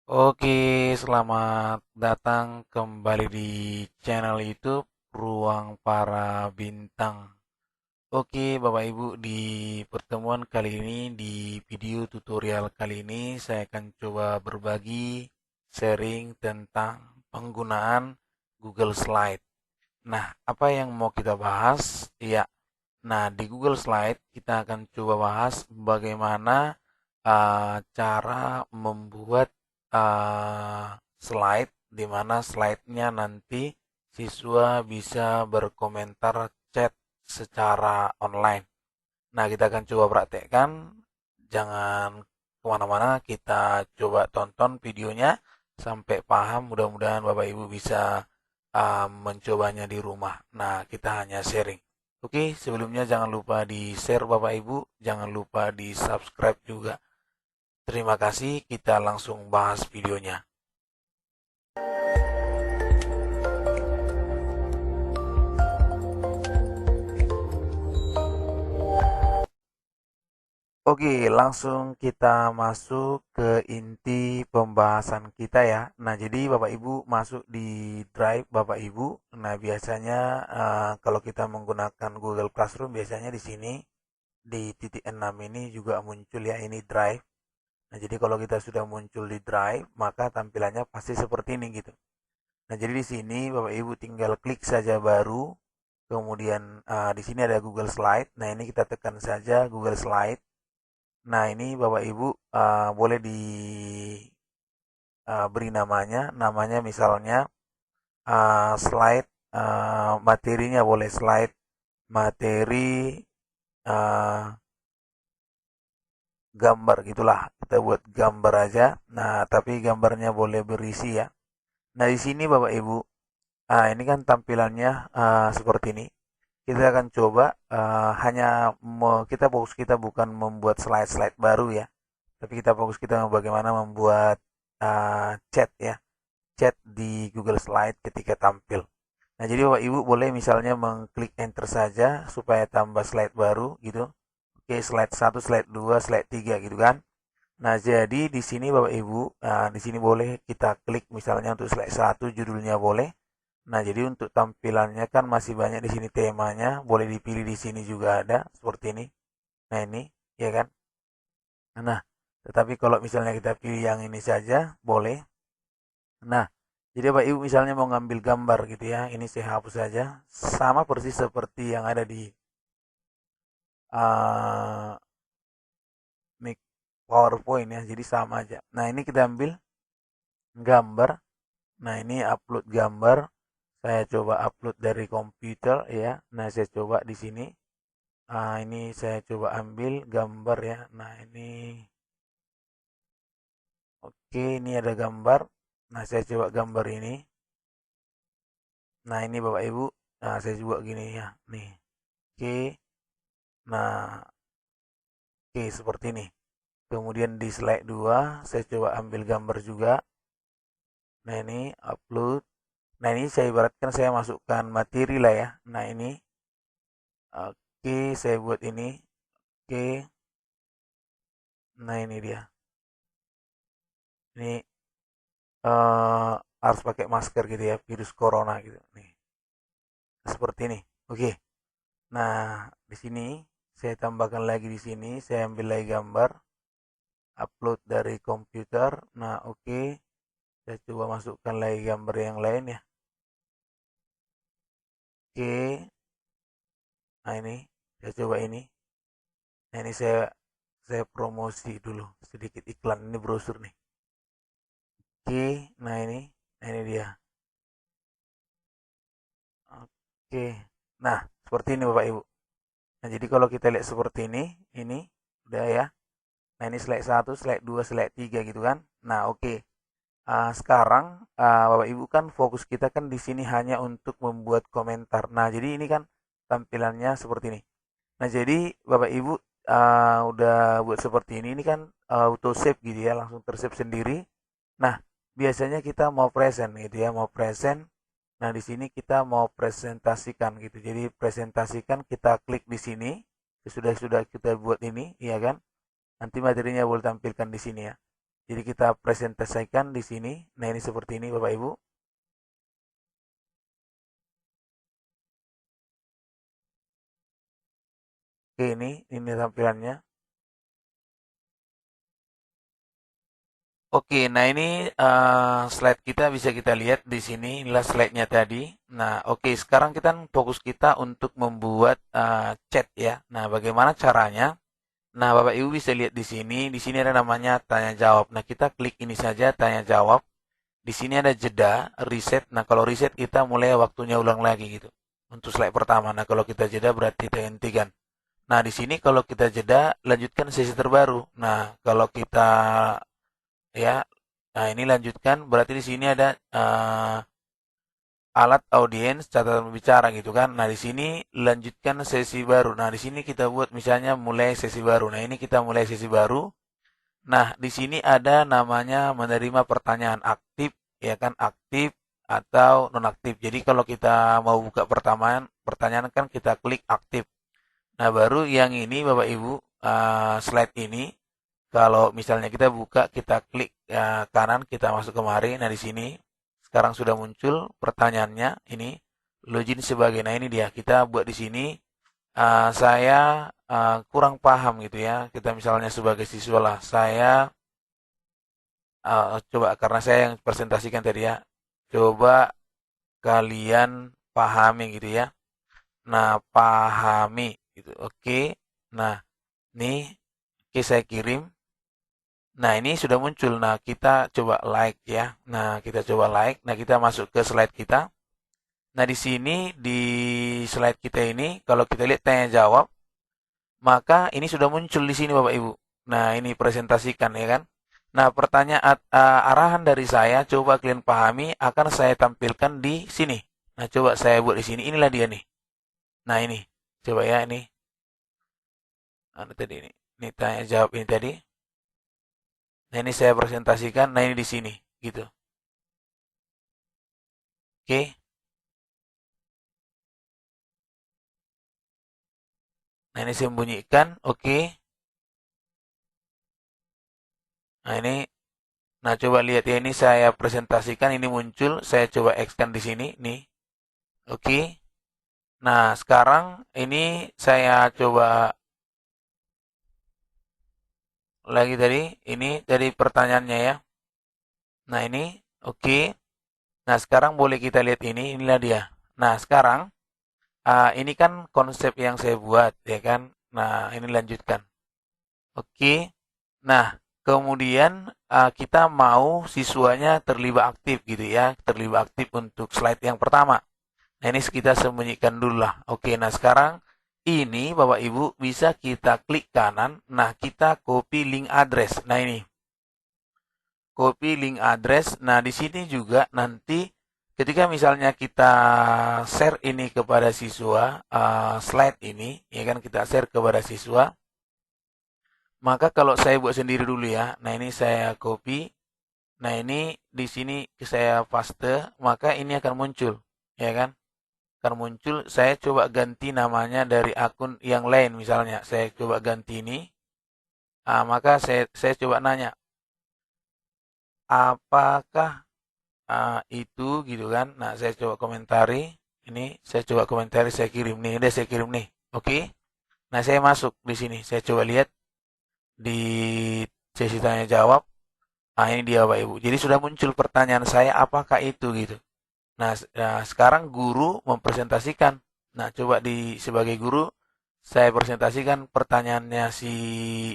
Oke, selamat datang kembali di channel YouTube Ruang Para Bintang. Oke, Bapak Ibu, di pertemuan kali ini, di video tutorial kali ini, saya akan coba berbagi sharing tentang penggunaan Google Slide. Nah, apa yang mau kita bahas? Ya, nah di Google Slide kita akan coba bahas bagaimana cara membuat slide di mana slide-nya nanti siswa bisa berkomentar chat secara online. Nah, kita akan coba praktekkan. Jangan kemana-mana, kita coba tonton videonya sampai paham. Mudah-mudahan Bapak Ibu bisa mencobanya di rumah. Nah, kita hanya sharing. Oke, sebelumnya jangan lupa di-share Bapak Ibu, jangan lupa di-subscribe juga. Terima kasih, kita langsung bahas videonya. Oke, langsung kita masuk ke inti pembahasan kita ya. Nah, jadi Bapak Ibu masuk di Drive Bapak Ibu. Nah, biasanya kalau kita menggunakan Google Classroom biasanya di sini di titik 6 ini juga muncul ya, ini Drive. Nah, jadi kalau kita sudah muncul di Drive, maka tampilannya pasti seperti ini gitu. Nah, jadi di sini Bapak Ibu tinggal klik saja baru. Kemudian di sini ada Google Slide. Nah, ini kita tekan saja Google Slide. Nah, ini Bapak Ibu boleh diberi namanya misalnya slide materinya boleh slide materi uh, gambar gitulah. Kita buat gambar aja. Nah, tapi gambarnya boleh berisi ya. Nah, di sini Bapak Ibu, ini kan tampilannya seperti ini. Kita akan coba kita fokus kita bukan membuat slide-slide baru ya, tapi kita fokus kita bagaimana membuat chat ya, chat di Google Slide ketika tampil. Nah, jadi Bapak Ibu boleh misalnya mengklik enter saja supaya tambah slide baru gitu. Oke, slide satu, slide 2, slide 3 gitu kan. Nah, jadi di sini Bapak Ibu, di sini boleh kita klik misalnya untuk slide satu judulnya boleh. Nah, jadi untuk tampilannya kan masih banyak di sini temanya, boleh dipilih di sini juga ada seperti ini. Nah, ini ya kan. Nah, tetapi kalau misalnya kita pilih yang ini saja boleh. Nah, jadi Bapak Ibu misalnya mau ngambil gambar gitu ya, ini saya hapus saja. Sama persis seperti yang ada di uh, mic PowerPoint ya, jadi sama aja. Nah, ini kita ambil gambar. Nah, ini upload gambar. Saya coba upload dari komputer ya. Nah, saya coba di sini. Ini saya coba ambil gambar ya. Nah, ini oke, ini ada gambar. Nah, saya coba gambar ini. Nah, ini Bapak Ibu. Nah, saya coba gini ya. Nih. Oke. Nah, oke seperti ini. Kemudian di slide 2 saya coba ambil gambar juga. Nah, ini upload. Nah, ini saya ibaratkan saya masukkan materi lah ya. Nah, ini oke, saya buat ini. Oke. Nah, ini dia. Ini harus pakai masker gitu ya, virus corona gitu. Nih, seperti ini. Oke. Nah, di sini saya tambahkan lagi di sini, saya ambil lagi gambar, upload dari komputer. Nah, oke. Saya coba masukkan lagi gambar yang lain ya. Oke. Nah, ini saya coba ini. Nah, ini saya promosi dulu sedikit iklan ini brosur nih. Oke. Nah ini dia. Oke. Nah, seperti ini Bapak Ibu. Nah, jadi kalau kita lihat seperti ini udah ya. Nah, ini slide satu, slide 2, slide 3 gitu kan. Nah, oke. Sekarang Bapak Ibu kan fokus kita kan di sini hanya untuk membuat komentar. Nah, jadi ini kan tampilannya seperti ini. Nah, jadi Bapak Ibu udah buat seperti ini kan auto save gitu ya, langsung tersave sendiri. Nah, biasanya kita mau present gitu ya, mau present. Nah, di sini kita mau presentasikan gitu. Jadi presentasikan kita klik di sini. Sudah kita buat ini, ya kan? Nanti materinya boleh tampilkan di sini ya. Jadi kita presentasikan di sini. Nah, ini seperti ini Bapak Ibu. Oke, ini tampilannya. Oke, nah ini slide kita bisa kita lihat di sini. Inilah slide-nya tadi. Nah, oke, sekarang kita fokus kita untuk membuat chat ya. Nah, bagaimana caranya? Nah, Bapak Ibu bisa lihat di sini. Di sini ada namanya tanya jawab. Nah, kita klik ini saja tanya jawab. Di sini ada jeda, reset. Nah, kalau reset kita mulai waktunya ulang lagi gitu. Untuk slide pertama. Nah, kalau kita jeda berarti kita hentikan. Nah, di sini kalau kita jeda, lanjutkan sesi terbaru. Nah, kalau kita ya, nah ini lanjutkan. Berarti di sini ada alat audiens catatan bicara gitu kan. Nah, di sini lanjutkan sesi baru. Nah, di sini kita buat misalnya mulai sesi baru. Nah, ini kita mulai sesi baru. Nah, di sini ada namanya menerima pertanyaan aktif, ya kan aktif atau nonaktif. Jadi kalau kita mau buka pertanyaan kan kita klik aktif. Nah, baru yang ini Bapak Ibu, slide ini kalau misalnya kita buka, kita klik kanan, kita masuk kemari. Nah, di sini sekarang sudah muncul pertanyaannya ini login sebagai. Nah, ini dia. Kita buat di sini saya kurang paham gitu ya. Kita misalnya sebagai siswa lah, saya coba karena saya yang presentasikan tadi ya. Coba kalian pahami gitu ya. Nah, pahami gitu. Oke. Nah, nih oke saya kirim. Nah, ini sudah muncul. Nah, kita coba like ya. Nah, kita coba like. Nah, kita masuk ke slide kita. Nah, di sini di slide kita ini kalau kita lihat tanya jawab, maka ini sudah muncul di sini Bapak Ibu. Nah, ini presentasikan ya kan. Nah, pertanyaan arahan dari saya coba kalian pahami akan saya tampilkan di sini. Nah, coba saya buat di sini. Inilah dia nih. Nah, ini. Coba ya ini. Nah, tadi ini. Ini tanya jawab ini tadi. Nah, ini saya presentasikan. Nah, ini di sini gitu. Oke. Nah, ini saya sembunyikan. Oke. Nah, ini. Nah, coba lihat ya. Ini saya presentasikan. Ini muncul. Saya coba X-kan di sini. Nih. Oke. Nah, sekarang ini saya coba lagi tadi. Ini dari pertanyaannya ya. Nah, ini. Oke. Nah, sekarang boleh kita lihat ini. Inilah dia. Nah, sekarang. Ini kan konsep yang saya buat. Ya kan. Nah, ini lanjutkan. Oke. Nah, kemudian kita mau siswanya terlibat aktif gitu ya, terlibat aktif untuk slide yang pertama. Nah, ini kita sembunyikan dulu lah. Oke, nah sekarang ini Bapak Ibu bisa kita klik kanan. Nah, kita copy link address. Nah, ini copy link address. Nah, di sini juga nanti ketika misalnya kita share ini kepada siswa, slide ini, ya kan kita share kepada siswa, maka kalau saya buat sendiri dulu ya. Nah, ini saya copy. Nah, ini di sini saya paste, maka ini akan muncul, ya kan? Akan muncul. Saya coba ganti namanya dari akun yang lain misalnya. Saya coba ganti ini. Maka saya coba nanya, apakah itu gitu kan? Nah, saya coba komentari. Ini saya coba komentari, saya kirim nih. Udah saya kirim nih. Oke. Nah, saya masuk di sini. Saya coba lihat di sesi tanya jawab. Nah, ini dia Bapak Ibu. Jadi sudah muncul pertanyaan saya, apakah itu gitu. Nah, sekarang guru mempresentasikan. Nah, coba di sebagai guru saya presentasikan pertanyaannya si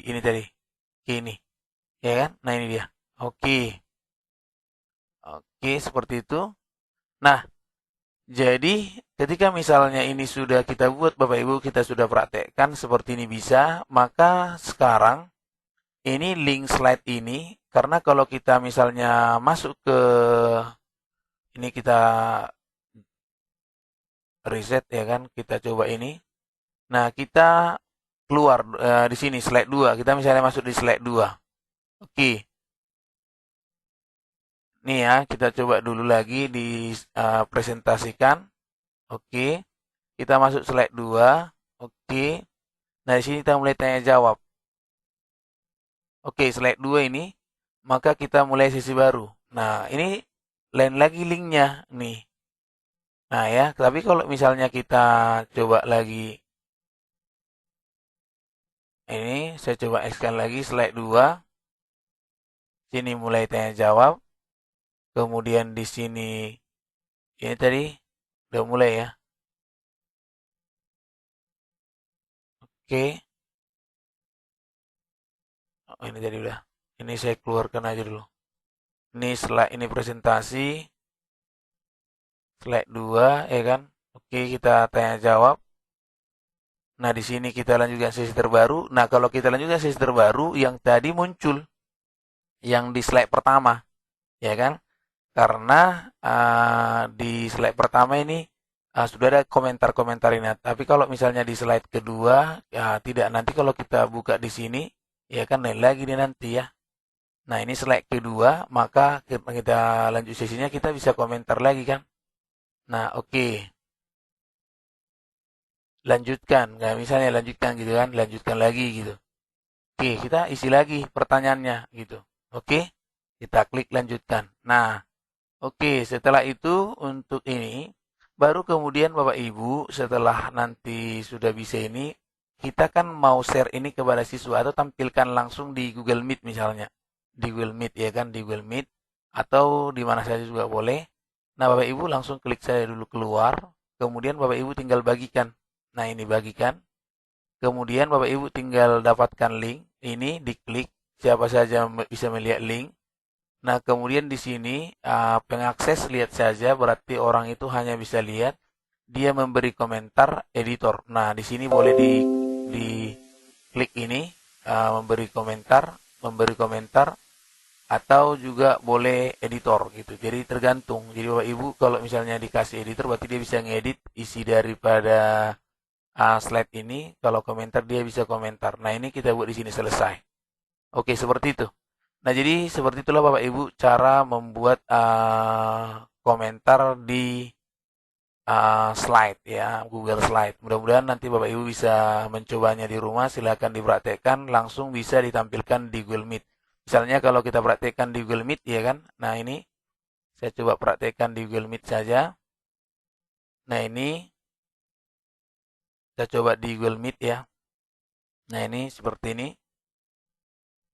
ini tadi. Ini, ya kan? Nah, ini dia. Oke. Oke, seperti itu. Nah, jadi ketika misalnya ini sudah kita buat Bapak Ibu, kita sudah praktekkan seperti ini bisa, maka sekarang ini link slide ini karena kalau kita misalnya masuk ke ini kita reset ya kan, kita coba ini. Nah, kita keluar di sini slide 2. Kita misalnya masuk di slide 2. Oke. Nih ya, kita coba dulu lagi di presentasikan. Oke. Kita masuk slide 2. Oke. Nah, di sini kita mulai tanya jawab. Oke, slide 2 ini. maka kita mulai sesi baru. Nah, ini lain lagi linknya nih. Nah ya, tapi kalau misalnya kita coba lagi, ini saya coba X-kan lagi slide 2. Sini mulai tanya jawab. Kemudian di sini, ini tadi udah mulai ya. Oke. Oh, ini tadi udah. Ini saya keluarkan aja dulu. Ini slide, ini presentasi. Slide 2 ya kan. Oke, kita tanya jawab. Nah, di sini kita lanjutkan sesi terbaru. Nah, kalau kita lanjutkan sesi terbaru, yang tadi muncul, yang di slide pertama, ya kan? Karena di slide pertama ini sudah ada komentar-komentar ini. Tapi kalau misalnya di slide kedua, ya tidak. Nanti kalau kita buka di sini, ya kan lain lagi nih nanti ya. Nah, ini slide kedua, maka kita lanjut sesinya, kita bisa komentar lagi kan. Nah, oke. Lanjutkan. Nah, misalnya lanjutkan gitu kan, lanjutkan lagi gitu. Oke, kita isi lagi pertanyaannya gitu. Oke, kita klik lanjutkan. Nah, oke, setelah itu untuk ini, baru kemudian Bapak Ibu setelah nanti sudah bisa ini, kita kan mau share ini kepada siswa atau tampilkan langsung di Google Meet misalnya. Di Google Meet ya kan, di Google Meet atau di mana saja juga boleh. Nah, Bapak Ibu langsung klik saya dulu keluar, kemudian Bapak Ibu tinggal bagikan. Nah, ini bagikan. Kemudian Bapak Ibu tinggal dapatkan link, ini diklik, siapa saja bisa melihat link. Nah, kemudian di sini pengakses lihat saja, berarti orang itu hanya bisa lihat. Dia memberi komentar editor. Nah, di sini boleh di klik ini memberi komentar atau juga boleh editor gitu. Jadi tergantung. Jadi Bapak Ibu kalau misalnya dikasih editor berarti dia bisa ngedit isi daripada slide ini. Kalau komentar dia bisa komentar. Nah, ini kita buat di sini selesai. Oke, seperti itu. Nah, jadi seperti itulah Bapak Ibu cara membuat komentar di slide ya, Google Slide. Mudah-mudahan nanti Bapak Ibu bisa mencobanya di rumah, silahkan dipraktekkan, langsung bisa ditampilkan di Google Meet. Misalnya kalau kita praktekkan di Google Meet ya kan. Nah, ini saya coba praktekkan di Google Meet saja. Nah, ini kita coba di Google Meet ya. Nah, ini seperti ini.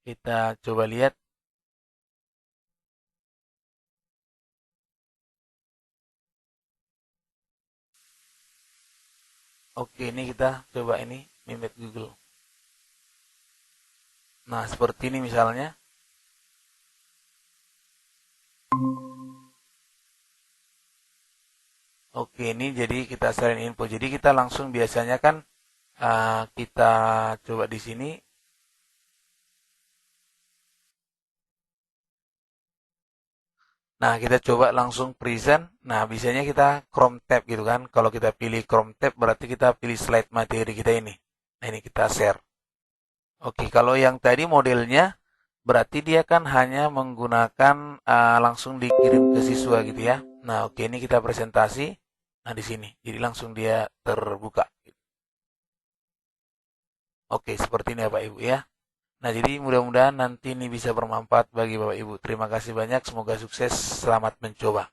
Kita coba lihat. Oke, ini kita coba ini Meet Google. Nah, seperti ini misalnya. Oke, ini jadi kita sharing info. Jadi kita langsung biasanya kan kita coba di sini. Nah, kita coba langsung present. Nah, biasanya kita Chrome tab gitu kan. Kalau kita pilih Chrome tab berarti kita pilih slide materi kita ini. Nah, ini kita share. Oke, kalau yang tadi modelnya berarti dia kan hanya menggunakan langsung dikirim ke siswa gitu ya. Nah, oke ini kita presentasi. Nah, di sini. Jadi langsung dia terbuka. Oke, seperti ini ya Pak Ibu ya. Nah, jadi mudah-mudahan nanti ini bisa bermanfaat bagi Bapak Ibu. Terima kasih banyak, semoga sukses, selamat mencoba.